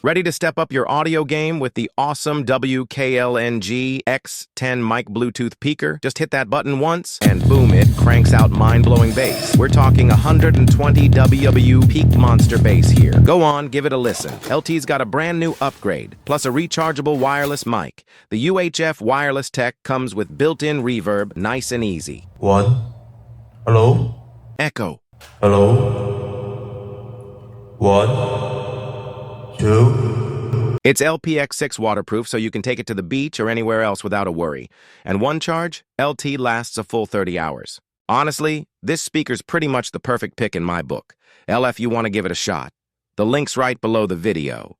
Ready to step up your audio game with the awesome W-KING X10 mic Bluetooth peaker? Just hit that button once, and boom, it cranks out mind-blowing bass. We're talking 120 W peak monster bass here. Go on, give it a listen. LT's got a brand new upgrade, plus a rechargeable wireless mic. The UHF wireless tech comes with built-in reverb, nice and easy. 1. Hello? Echo. Hello? 1, 2. It's LPX6 waterproof, so you can take it to the beach or anywhere else without a worry. And one charge, LT lasts a full 30 hours. Honestly, this speaker's pretty much the perfect pick in my book. If you want to give it a shot. The link's right below the video.